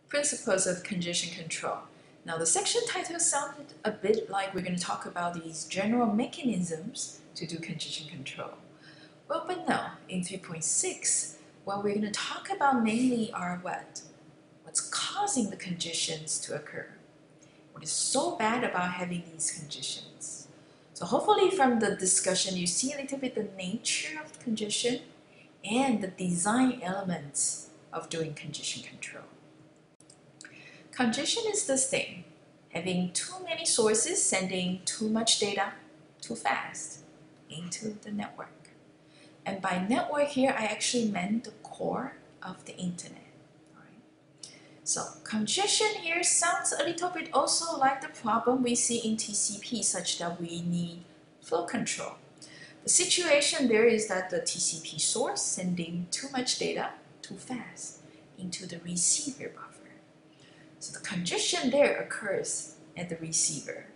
Principles of congestion control. Now the section title sounded a bit like we're going to talk about these general mechanisms to do congestion control. Well, but no, in 3.6, what we're going to talk about mainly are what's causing the congestions to occur. What is so bad about having these congestions? So hopefully from the discussion you see a little bit the nature of congestion and the design elements of doing congestion control. Congestion is this thing, having too many sources sending too much data too fast into the network. And by network here, I actually meant the core of the internet. All right. So congestion here sounds a little bit also like the problem we see in TCP, such that we need flow control. The situation there is that the TCP source sending too much data too fast into the receiver buffer. So the congestion there occurs at the receiver.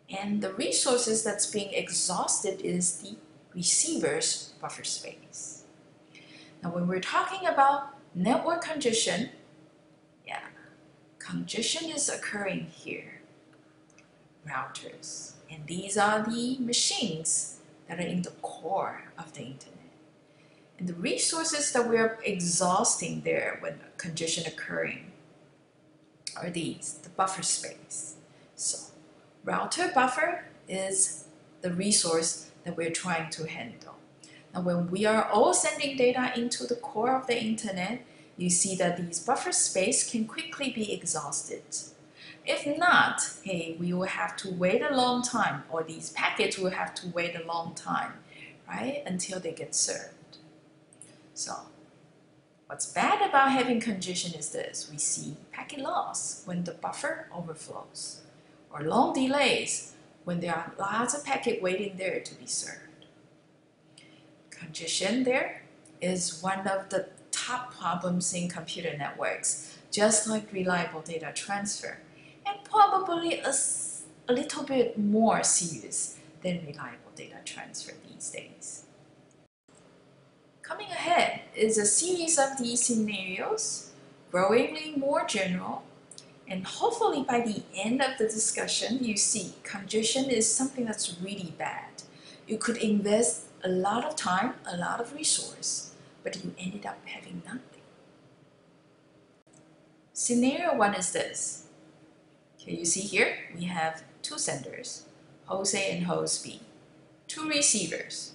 And the resources that's being exhausted is the receiver's buffer space. Now when we're talking about network congestion, congestion is occurring here. Routers. And these are the machines that are in the core of the internet. And the resources that we're exhausting there when congestion occurring are these, the buffer space. So router buffer is the resource that we're trying to handle. Now when we are all sending data into the core of the internet, you see that these buffer space can quickly be exhausted. If not, hey, we will have to wait a long time, or these packets will have to wait a long time, right, until they get served. So what's bad about having congestion is this. We see packet loss when the buffer overflows, or long delays when there are lots of packet waiting there to be served. Congestion there is one of the top problems in computer networks, just like reliable data transfer, and probably a little bit more serious than reliable data transfer these days. Coming ahead is a series of these scenarios, growingly more general, and hopefully by the end of the discussion, you see congestion is something that's really bad. You could invest a lot of time, a lot of resource, but you ended up having nothing. Scenario 1 is this. Okay, you see here, we have two senders, host A and host B, two receivers.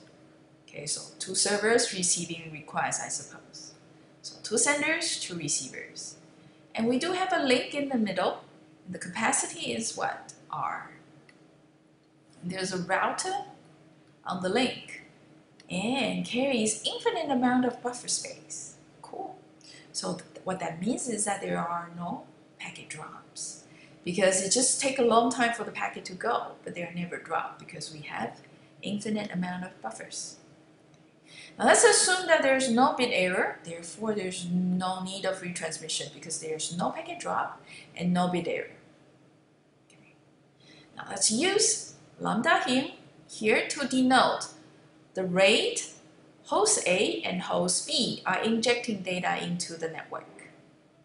Okay, so two servers receiving requests, I suppose. So two senders, two receivers. And we do have a link in the middle. And the capacity is what? R. And there's a router on the link and carries infinite amount of buffer space. Cool. So what that means is that there are no packet drops, because it just takes a long time for the packet to go, but they are never dropped because we have infinite amount of buffers. Now let's assume that there's no bit error, therefore there's no need of retransmission because there's no packet drop and no bit error. Okay. Now let's use lambda here to denote the rate host A and host B are injecting data into the network.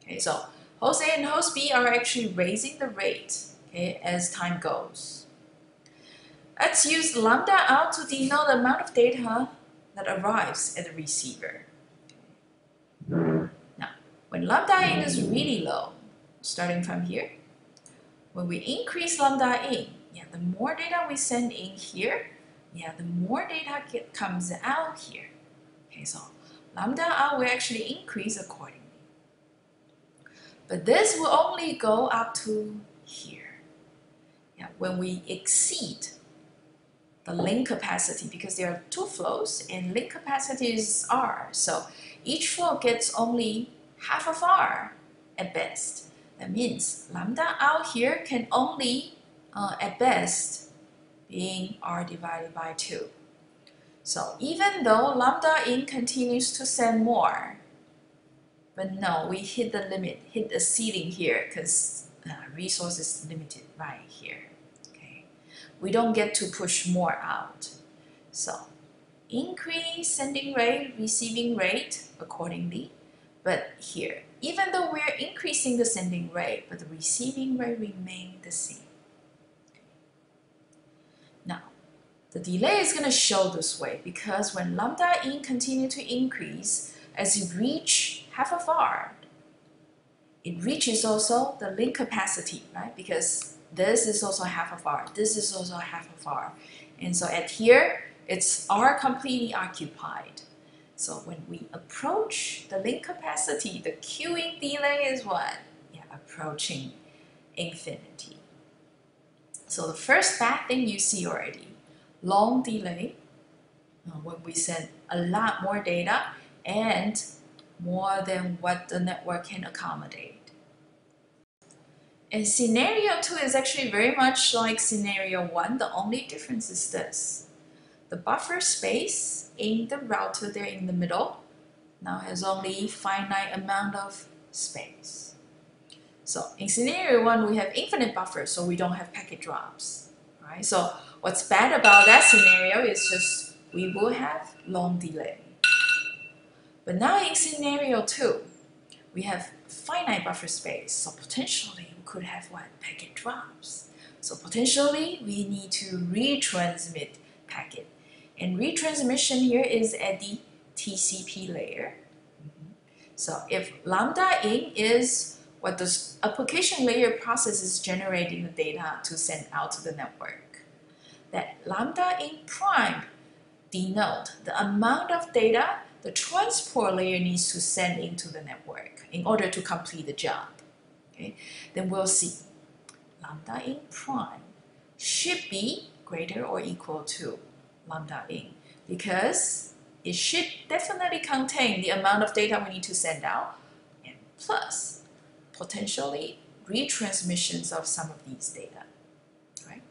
Okay, so host A and host B are actually raising the rate, okay, as time goes. Let's use lambda out to denote the amount of data that arrives at the receiver. Now, when lambda in is really low, starting from here, when we increase lambda in, the more data we send in here, the more data comes out here. Okay, so lambda out will actually increase accordingly. But this will only go up to here. When we exceed the link capacity, because there are two flows and link capacity is R. So each flow gets only half of R at best. That means lambda out here can only, at best, being R divided by 2. So even though lambda in continues to send more, but no, we hit the limit, hit the ceiling here because resource is limited right here. We don't get to push more out. So increase sending rate, receiving rate accordingly. But here, even though we're increasing increasing the sending rate, but the receiving rate remains the same. Now, the delay is going to show this way because when lambda in continue to increase, as you reach half of R, it reaches also the link capacity, right? Because this is also half of R, this is also half of R. And so at here, it's R completely occupied. So when we approach the link capacity, the queuing delay is what? Yeah, approaching infinity. So the first bad thing you see already, long delay, when we send a lot more data and more than what the network can accommodate. And scenario 2 is actually very much like scenario 1. The only difference is this. The buffer space in the router there in the middle now has only finite amount of space. So in scenario 1, we have infinite buffer, so we don't have packet drops. Right? So what's bad about that scenario is just we will have long delay. But now in scenario 2, we have finite buffer space, so potentially we could have what? Packet drops. So potentially we need to retransmit packet. And retransmission here is at the TCP layer. So if lambda in is what the application layer processes generating the data to send out to the network, that lambda in prime denote the amount of data the transport layer needs to send into the network in order to complete the job. Okay? Then we'll see lambda in prime should be greater or equal to lambda in because it should definitely contain the amount of data we need to send out and plus potentially retransmissions of some of these data. Right?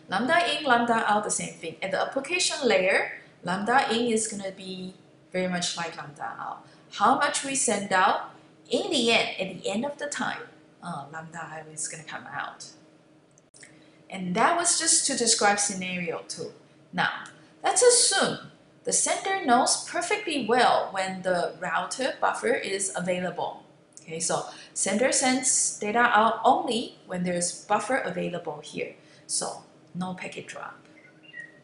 Lambda in, lambda out, the same thing. At the application layer, lambda in is going to be very much like lambda out. How much we send out, in the end, at the end of the time, lambda out is going to come out. And that was just to describe scenario 2. Now, let's assume the sender knows perfectly well when the router buffer is available. Okay, so sender sends data out only when there's buffer available here. So no packet drop.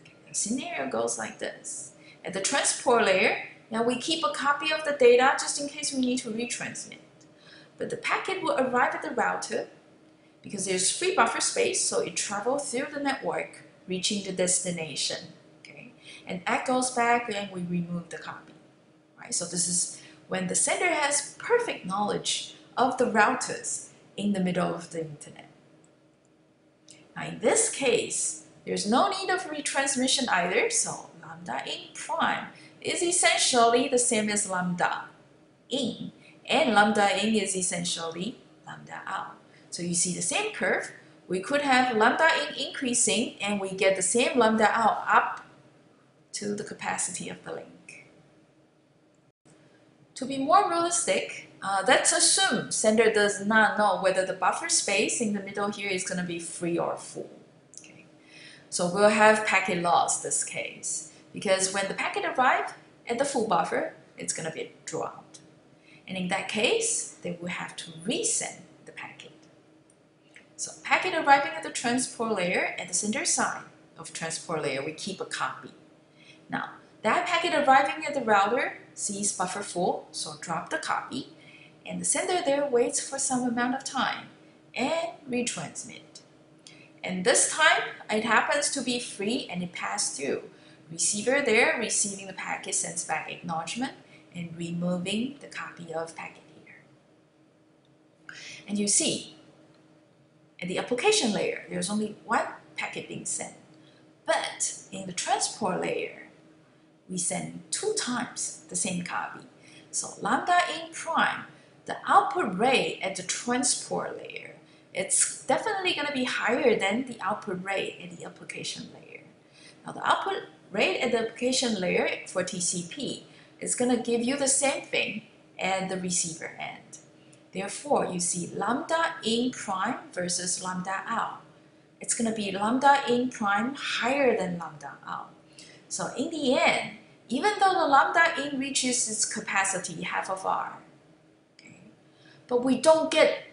Okay, the scenario goes like this. At the transport layer, now we keep a copy of the data just in case we need to retransmit. But the packet will arrive at the router because there's free buffer space, so it travels through the network, reaching the destination. Okay? And that goes back and we remove the copy. Right? So this is when the sender has perfect knowledge of the routers in the middle of the internet. Now in this case, there's no need of retransmission either, so lambda in prime is essentially the same as lambda in, and lambda in is essentially lambda out. So you see the same curve. We could have lambda in increasing and we get the same lambda out up to the capacity of the link. To be more realistic, let's assume sender does not know whether the buffer space in the middle here is going to be free or full. Okay. So we'll have packet loss this case because when the packet arrives at the full buffer, it's going to be dropped. And in that case, they will have to resend the packet. So packet arriving at the transport layer, at the sender side of transport layer, we keep a copy. Now, that packet arriving at the router sees buffer full, so drop the copy, and the sender there waits for some amount of time and retransmit. And this time, it happens to be free and it passed through. Receiver there receiving the packet sends back acknowledgement and removing the copy of packet here. And you see, at the application layer, there's only one packet being sent. But in the transport layer, we send 2 times the same copy. So lambda in prime, the output rate at the transport layer, it's definitely going to be higher than the output rate at the application layer. Now the output rate at the application layer for TCP is going to give you the same thing at the receiver end. Therefore, you see lambda in prime versus lambda out. It's going to be lambda in prime higher than lambda out. So in the end, even though the lambda in reaches its capacity, half of R, okay, but we don't get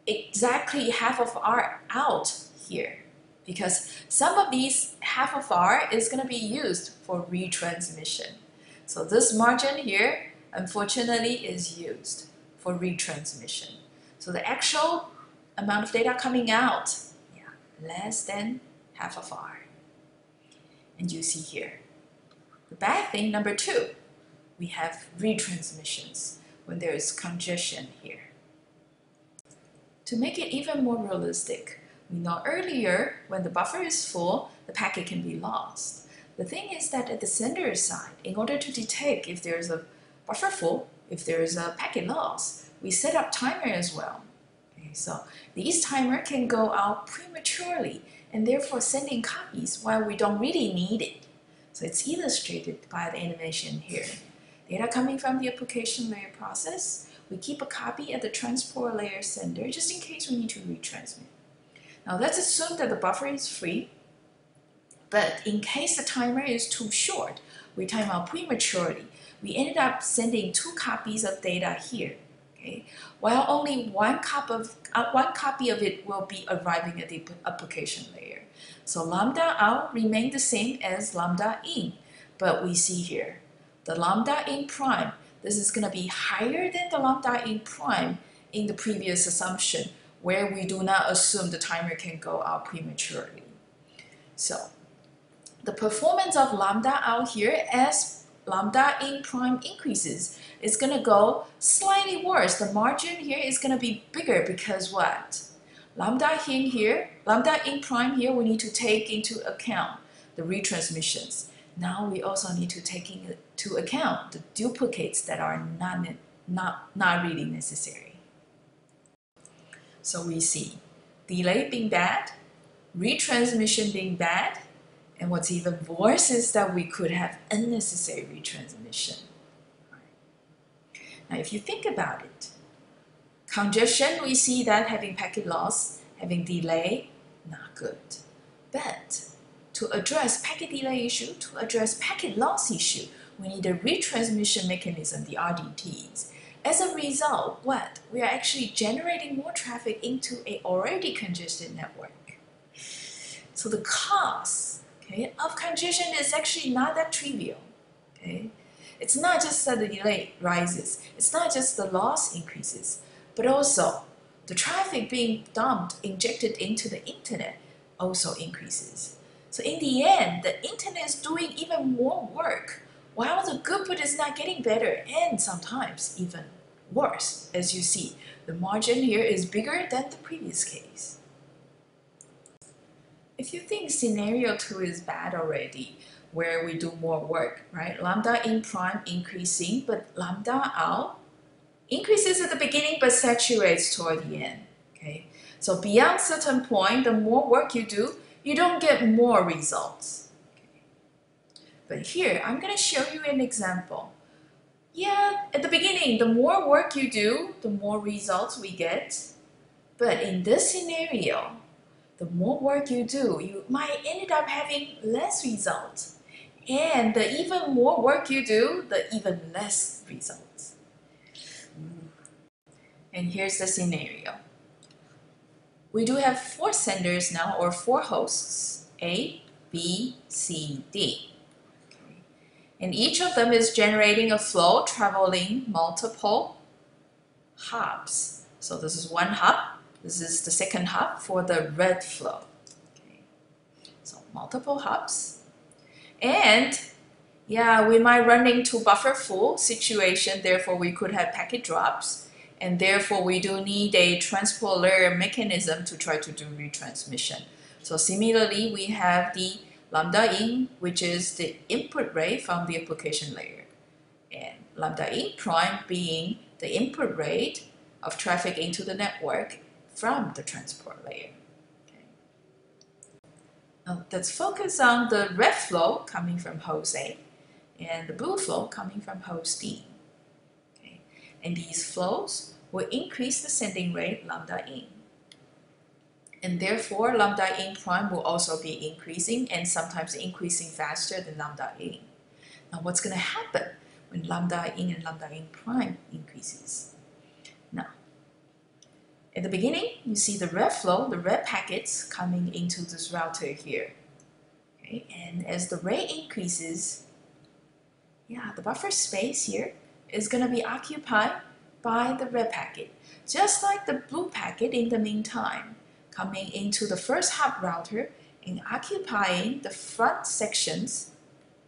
exactly half of R out here, because some of these half of R is going to be used for retransmission. So this margin here, unfortunately, is used for retransmission. So the actual amount of data coming out, less than half of R. And you see here, the bad thing, number 2, we have retransmissions when there is congestion here. To make it even more realistic, we know earlier when the buffer is full, the packet can be lost. The thing is that at the sender side, in order to detect if there's a buffer full, if there's a packet loss, we set up timer as well. Okay, so these timer can go out prematurely and therefore sending copies while we don't really need it. So it's illustrated by the animation here. Data coming from the application layer process, we keep a copy at the transport layer sender just in case we need to retransmit. Now let's assume that the buffer is free, but in case the timer is too short, we time out prematurely. We ended up sending 2 copies of data here, okay? While only one copy of it will be arriving at the application layer. So lambda out remained the same as lambda in, but we see here, the lambda in prime, this is going to be higher than the lambda in prime in the previous assumption, where we do not assume the timer can go out prematurely. So the performance of lambda out here as lambda in prime increases is going to go slightly worse. The margin here is going to be bigger because what? Lambda in prime here, we need to take into account the retransmissions. Now we also need to take into account the duplicates that are not really necessary. So we see delay being bad, retransmission being bad, and what's even worse is that we could have unnecessary retransmission. Now if you think about it, congestion, we see that having packet loss, having delay, not good. But to address packet delay issue, to address packet loss issue, we need a retransmission mechanism, the RDTs. As a result, what? We are actually generating more traffic into an already congested network. So the cost, okay, of congestion is actually not that trivial. Okay? It's not just that the delay rises, it's not just the loss increases, but also the traffic being dumped, injected into the internet also increases. So in the end, the internet is doing even more work, while the throughput is not getting better and sometimes even worse. As you see, the margin here is bigger than the previous case. If you think scenario 2 is bad already, where we do more work, right? Lambda in prime increasing, but lambda out increases at the beginning but saturates toward the end. Okay? So beyond certain point, the more work you do, you don't get more results. Okay. But here, I'm going to show you an example. Yeah, at the beginning, the more work you do, the more results we get. But in this scenario, the more work you do, you might end up having less results. And the even more work you do, the even less results. And here's the scenario. We do have 4 senders now, or 4 hosts, A, B, C, D. Okay. And each of them is generating a flow traveling multiple hops. So this is one hop, this is the second hop for the red flow. Okay. So multiple hops. And yeah, we might run into buffer full situation, therefore we could have packet drops. And therefore, we do need a transport layer mechanism to try to do retransmission. So similarly, we have the lambda in, which is the input rate from the application layer. And lambda in prime being the input rate of traffic into the network from the transport layer. Okay. Now let's focus on the red flow coming from host A and the blue flow coming from host D. And these flows will increase the sending rate lambda in. And therefore, lambda in prime will also be increasing and sometimes increasing faster than lambda in. Now, what's going to happen when lambda in and lambda in prime increases? Now, At the beginning, you see the red flow, the red packets coming into this router here. Okay? And as the rate increases, the buffer space here is going to be occupied by the red packet, just like the blue packet in the meantime, coming into the first hop router and occupying the front sections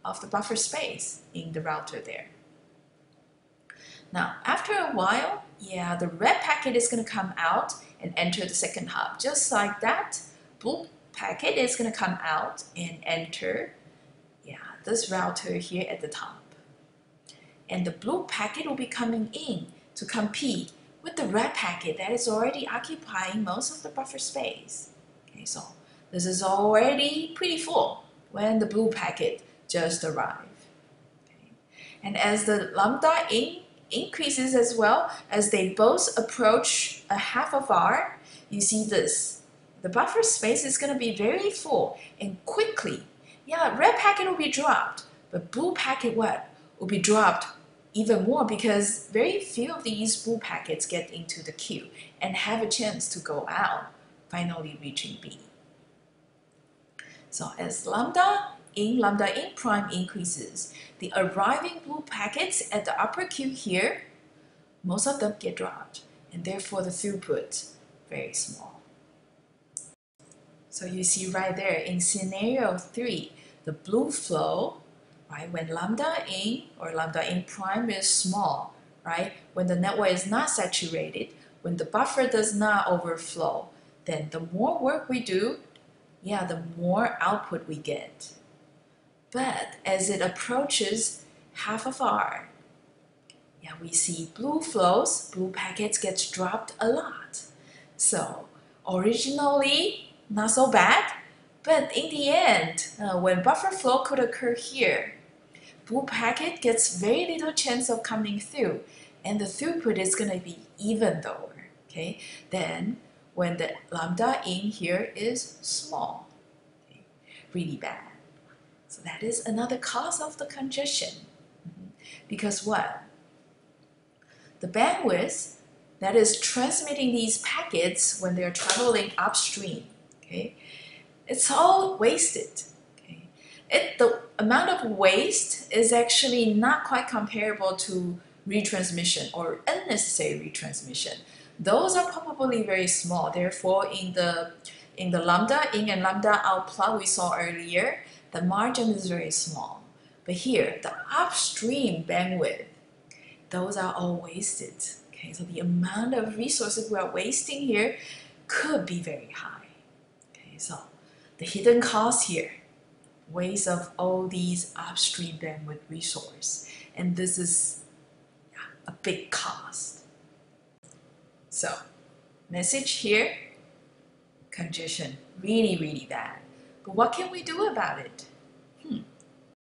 of the buffer space in the router there. Now, after a while, the red packet is going to come out and enter the second hop. Just like that, blue packet is going to come out and enter this router here at the top. And the blue packet will be coming in to compete with the red packet that is already occupying most of the buffer space. Okay, so this is already pretty full when the blue packet just arrived. Okay. And as the lambda increases as well, as they both approach a half of R, you see this. The buffer space is going to be very full and quickly. Red packet will be dropped, but blue packet will be dropped even more because very few of these blue packets get into the queue and have a chance to go out, finally reaching B. So as lambda in prime increases, the arriving blue packets at the upper queue here, most of them get dropped, and therefore the throughput very small. So you see right there in scenario 3, the blue flow, right, when lambda in prime is small, right, when the network is not saturated, when the buffer does not overflow, then the more work we do, the more output we get. But as it approaches half of R, we see blue flows, blue packets gets dropped a lot. So originally, not so bad, but in the end, when buffer flow could occur here, blue packet gets very little chance of coming through, and the throughput is going to be even lower, okay, than when the lambda in here is small, okay? Really bad. So that is another cause of the congestion. Because what? The bandwidth that is transmitting these packets when they're traveling upstream, okay, it's all wasted. Okay? The amount of waste is actually not quite comparable to retransmission or unnecessary retransmission. Those are probably very small. Therefore, in the lambda in and lambda out plot we saw earlier, the margin is very small. But here, the upstream bandwidth, those are all wasted. Okay, so the amount of resources we are wasting here could be very high. Okay, so the hidden cost here, waste of all these upstream bandwidth resource, and this is a big cost. So, message here, congestion, really, really bad. But what can we do about it?